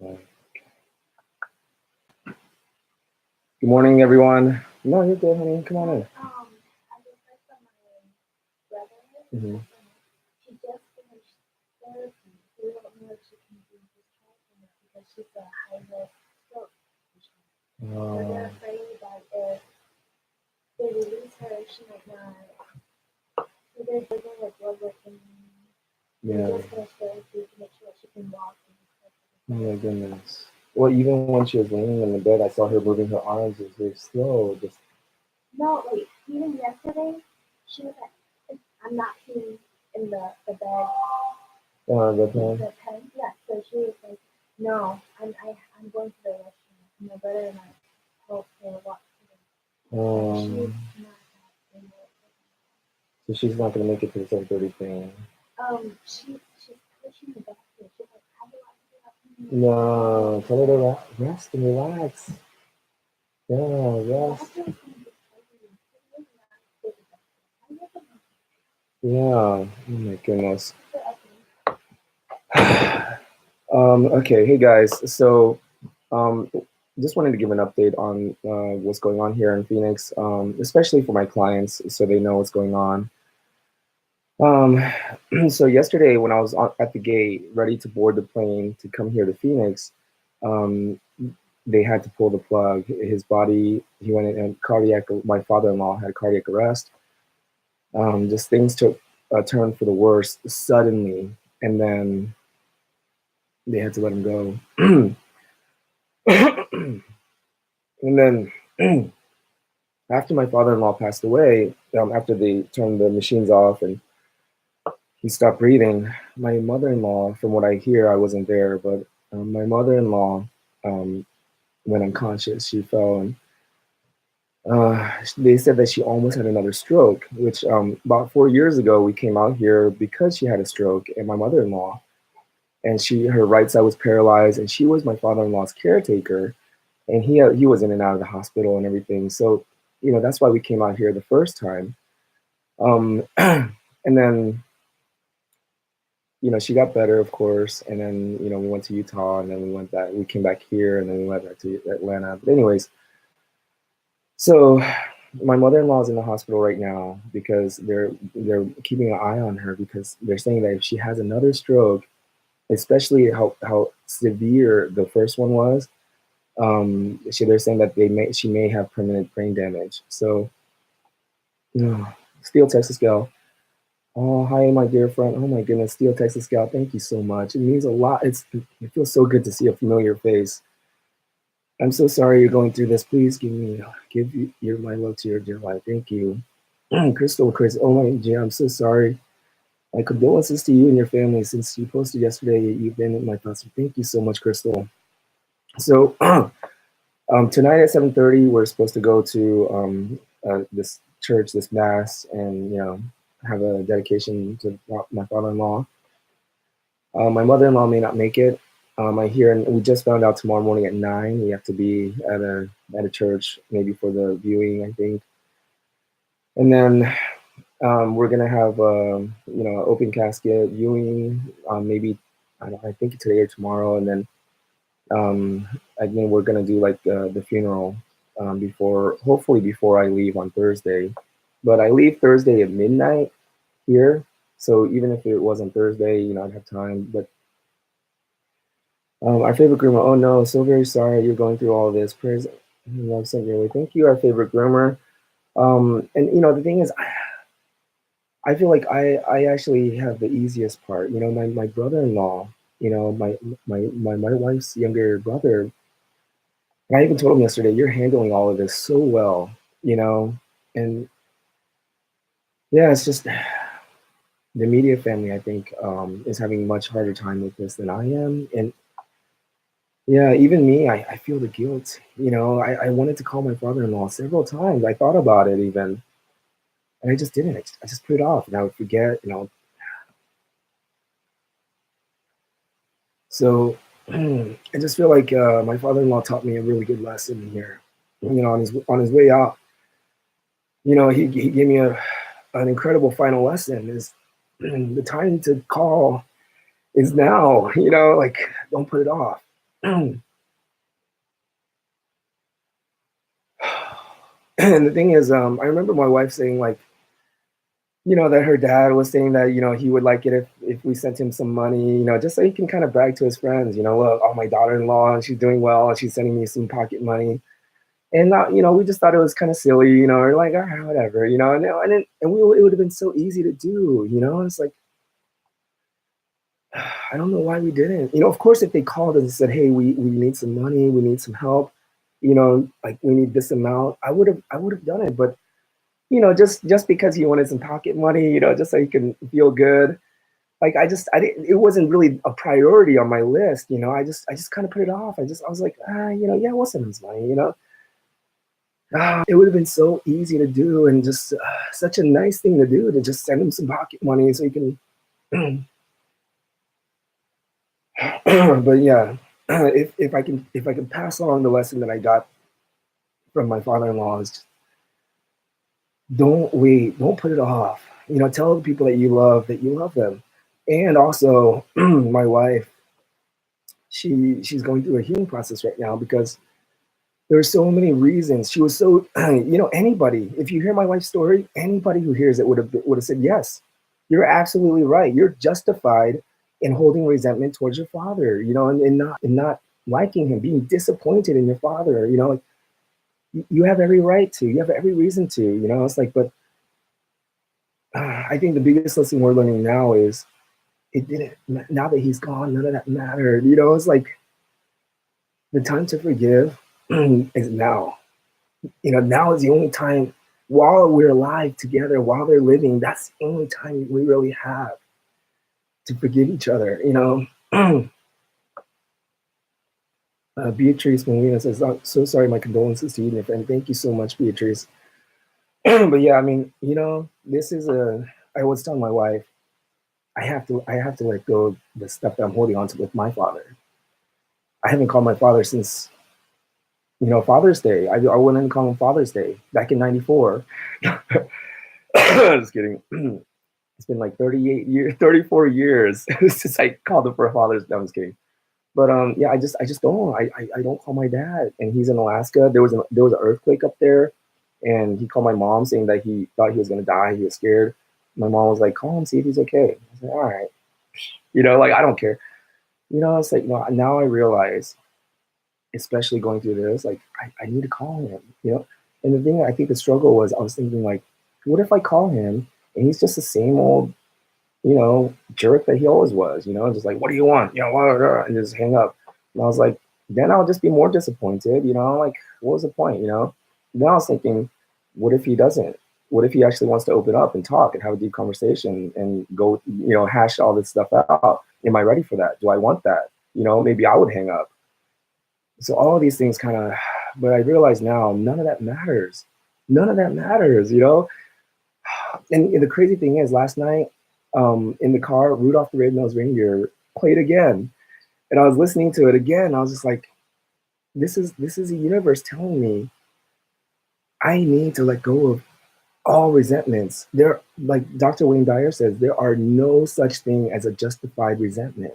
Good morning, everyone. No, you're good, honey. Come on in. I just heard from my brother. Mm-hmm. She just finished therapy. We don't know if she can be discharged or not because she's a high risk stroke patient. So they're afraid that if they release her, she might not. So they're doing like blood work and they just finished therapy to make sure that she can walk and stuff. Oh my goodness. Well, even when she was laying in the bed, I saw her moving her arms. It was very slow. Just No, wait. Even yesterday, she was like, I'm not peeing in the bed. the pen. The pen, yeah. So she was like, "No, I'm going to the restroom." And my brother and I helped her walk to the. She's not that. So she's not gonna make it to the 7:30 thing. She's pushing the basket. She's like, "How do I do that?" No, tell her to rest and relax. Yeah, rest. Yeah. Oh my goodness. Okay. Hey guys. So, um, just wanted to give an update on what's going on here in Phoenix, especially for my clients, so they know what's going on. Um, so yesterday, when I was at the gate, ready to board the plane to come here to Phoenix, um, they had to pull the plug. His body, he went in cardiac. My father-in-law had cardiac arrest. Just things took a turn for the worse suddenly, and then they had to let him go. And then after my father-in-law passed away, after they turned the machines off and he stopped breathing, my mother-in-law, from what I hear, I wasn't there, but my mother-in-law um, went unconscious. She fell, and they said that she almost had another stroke. Which about 4 years ago, we came out here because she had a stroke, and my mother-in-law, and her right side was paralyzed, and she was my father-in-law's caretaker, and he was in and out of the hospital and everything. So, that's why we came out here the first time. And then she got better, of course, and then we went to Utah, and then we came back here, and then we went back to Atlanta. But anyways, so my mother-in-law is in the hospital right now because they're keeping an eye on her because they're saying that if she has another stroke, especially how severe the first one was, they're saying that she may have permanent brain damage. So, Steel Texas Gal. Oh, hi, my dear friend. Oh my goodness, Steel Texas Gal. Thank you so much. It means a lot. It feels so good to see a familiar face. I'm so sorry you're going through this. Please give your my love to your dear wife. Thank you, Chris. Oh my dear, I'm so sorry. My condolences to you and your family. Since you posted yesterday, you've been in my thoughts. Thank you so much, Crystal. So tonight at 7:30, we're supposed to go to this church, this mass, and have a dedication to my father-in-law. My mother-in-law may not make it. I hear, and we just found out tomorrow morning at 9 we have to be at a church, maybe for the viewing, I think. And then we're gonna have open casket viewing, maybe I think today or tomorrow, and then again we're gonna do like the funeral hopefully before I leave on Thursday. But I leave Thursday at midnight here, so even if it wasn't Thursday, I'd have time. But our favorite groomer. Oh no, so very sorry you're going through all this. Praise love sent your way. Thank you, our favorite groomer. And the thing is, I feel like I actually have the easiest part. My brother-in-law, my wife's younger brother. And I even told him yesterday, you're handling all of this so well, and yeah, it's just the media family, I think, is having much harder time with this than I am. And yeah, even me, I feel the guilt. I wanted to call my father-in-law several times. I thought about it even, and I just didn't. I just put it off, and I would forget. So I just feel like my father-in-law taught me a really good lesson here. On his way out, he gave me an incredible final lesson. Is the time to call is now. Like, don't put it off. And the thing is, I remember my wife saying like, that her dad was saying that, he would like it if we sent him some money, just so he can kind of brag to his friends, look, oh, my daughter-in-law, and she's doing well, and she's sending me some pocket money. And we just thought it was kind of silly, or like, all right, whatever, it would have been so easy to do, It's like, I don't know why we didn't. Of course, if they called us and said, hey, we need some money, we need some help, like we need this amount, I would have done it. But just because he wanted some pocket money, just so he can feel good. Like I didn't, it wasn't really a priority on my list. I just kind of put it off. I was like, yeah, we'll send him some money. It would have been so easy to do and just such a nice thing to do to just send him some pocket money so he can. But yeah, if I can pass along the lesson that I got from my father-in-law is just don't wait, don't put it off. Tell the people that you love them. And also, my wife, she's going through a healing process right now because there are so many reasons. She was so, anybody. If you hear my wife's story, anybody who hears it would have said yes. You're absolutely right. You're justified in holding resentment towards your father. And not liking him, being disappointed in your father. Like you have every right to. You have every reason to. It's like, but I think the biggest lesson we're learning now is it didn't. Now that he's gone, none of that mattered. It's like the time to forgive is now. Now is the only time while we're alive together, while they're living, that's the only time we really have to forgive each other. Beatrice Molina says, "I'm so sorry, my condolences to you and your friend." Thank you so much, Beatrice. But yeah, I mean, this is I was telling my wife, I have to let go of the stuff that I'm holding on to with my father. I haven't called my father since, Father's Day. I went and called him Father's Day back in '94. Just kidding. It's been like 38 years, 34 years since I called him for a Father's Day. I was kidding. But yeah, I just don't. I don't call my dad, and he's in Alaska. There was an earthquake up there, and he called my mom saying that he thought he was gonna die. He was scared. My mom was like, "Call him, see if he's okay." I said, "All right." Like I don't care. It's like now I realize, especially going through this, like I need to call him. And the thing I think the struggle was, I was thinking like, what if I call him and he's just the same old jerk that he always was, just like, what do you want? Blah, blah, blah, and just hang up. And I was like, then I'll just be more disappointed, like, what was the point, Then I was thinking, what if he doesn't? What if he actually wants to open up and talk and have a deep conversation and go, hash all this stuff out? Am I ready for that? Do I want that? Maybe I would hang up. So all of these things kind of, but I realize now, none of that matters. None of that matters. And the crazy thing is, last night in the car, Rudolph the Red-Nosed Reindeer played again, and I was listening to it again. I was just like, "This is a universe telling me I need to let go of all resentments." There, like Dr. Wayne Dyer says, there are no such thing as a justified resentment.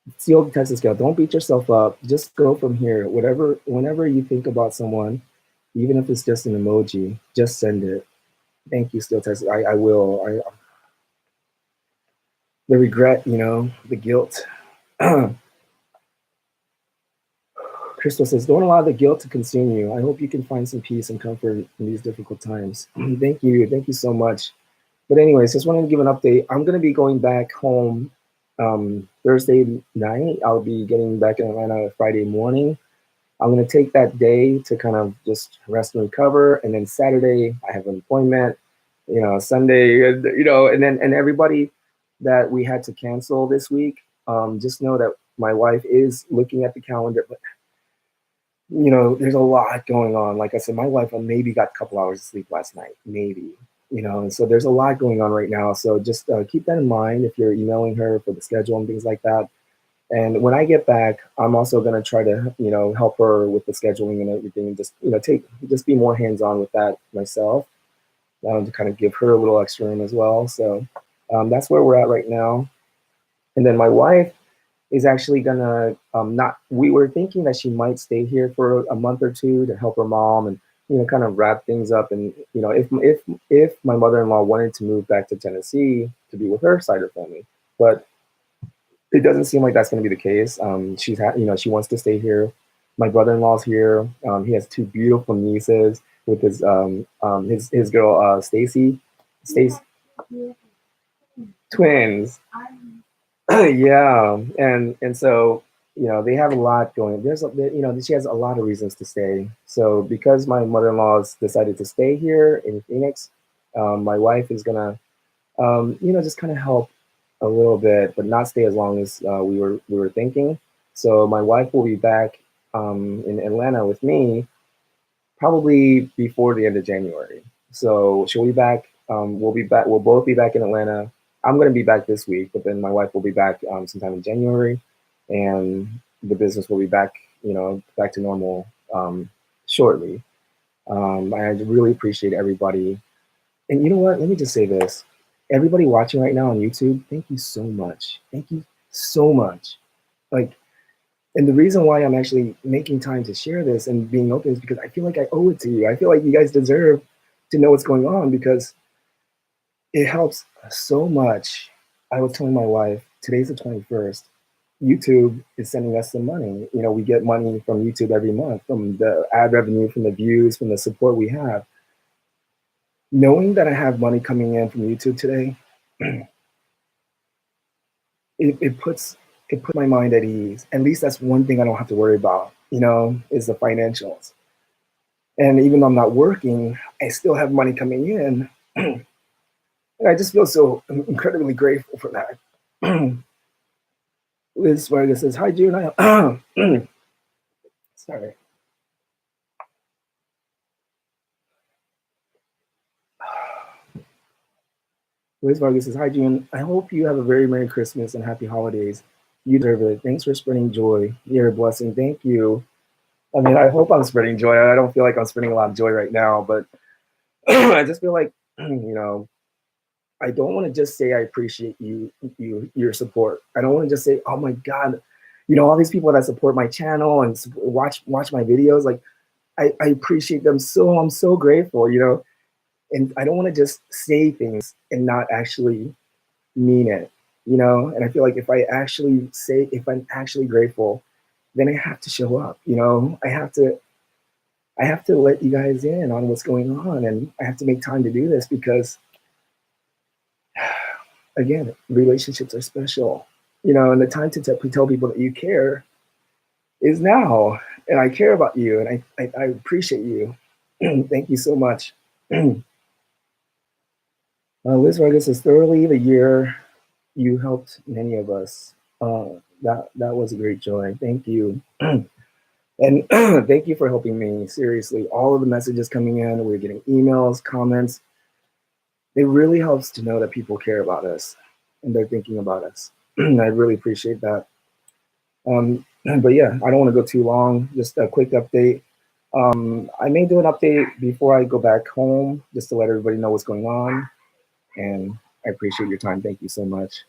It's the old Texas scale. Don't beat yourself up. Just go from here. Whenever you think about someone, even if it's just an emoji, just send it. Thank you, Steel Texas. I will. The regret, the guilt. Crystal says, don't allow the guilt to consume you. I hope you can find some peace and comfort in these difficult times. Thank you. Thank you so much. But anyways, just wanted to give an update. I'm going to be going back home Thursday night. I'll be getting back in Atlanta Friday morning. I'm going to take that day to kind of just rest and recover. And then Saturday, I have an appointment. Sunday, and everybody that we had to cancel this week, just know that my wife is looking at the calendar. But there's a lot going on. Like I said, my wife maybe got a couple hours of sleep last night, maybe. And so there's a lot going on right now. So just keep that in mind if you're emailing her for the schedule and things like that. And when I get back, I'm also going to try to, help her with the scheduling and everything, and just be more hands-on with that myself, to kind of give her a little extra room as well. So that's where we're at right now. And then my wife is actually gonna not. We were thinking that she might stay here for a month or two to help her mom and kind of wrap things up. And if my mother-in-law wanted to move back to Tennessee to be with her side of the family, but it doesn't seem like that's going to be the case. She wants to stay here. My brother-in-law's here. He has two beautiful nieces with his girl Stacy. Stacy twins. Yeah, and so they have a lot going. She has a lot of reasons to stay. So because my mother-in-law's decided to stay here in Phoenix, my wife is gonna just kind of help a little bit, but not stay as long as we were thinking. So my wife will be back in Atlanta with me probably before the end of January. So she'll be back. We'll be back. We'll both be back in Atlanta. I'm going to be back this week, but then my wife will be back sometime in January, and the business will be back, back to normal shortly. I really appreciate everybody. And you know what? Let me just say this. Everybody watching right now on YouTube, thank you so much. Thank you so much. Like, and the reason why I'm actually making time to share this and being open is because I feel like I owe it to you. I feel like you guys deserve to know what's going on because it helps so much. I was telling my wife, today's the 21st. YouTube is sending us some money. We get money from YouTube every month from the ad revenue, from the views, from the support we have. Knowing that I have money coming in from YouTube today, it puts my mind at ease. At least that's one thing I don't have to worry about, is the financials. And even though I'm not working, I still have money coming in. And I just feel so incredibly grateful for that. Liz Vargas says, hi, June. Sorry. Liz Vargas says, hi, June. I hope you have a very Merry Christmas and Happy Holidays. You deserve it. Thanks for spreading joy. You're a blessing. Thank you. I mean, I hope I'm spreading joy. I don't feel like I'm spreading a lot of joy right now, but I just feel like, I don't want to just say I appreciate your support. I don't want to just say, oh my God, all these people that support my channel and watch my videos. Like, I appreciate them so. I'm so grateful, and I don't want to just say things and not actually mean it, And I feel like if I'm actually grateful, then I have to show up, I have to let you guys in on what's going on, and I have to make time to do this because, again, relationships are special, and the time to tell people that you care is now, and I care about you, and I appreciate you. Thank you so much. Liz Vargas says, thoroughly the year you helped many of us. That was a great joy. Thank you. And thank you for helping me. Seriously, all of the messages coming in, we're getting emails, comments. It really helps to know that people care about us and they're thinking about us. I really appreciate that. But yeah, I don't want to go too long. Just a quick update. I may do an update before I go back home just to let everybody know what's going on. And I appreciate your time. Thank you so much.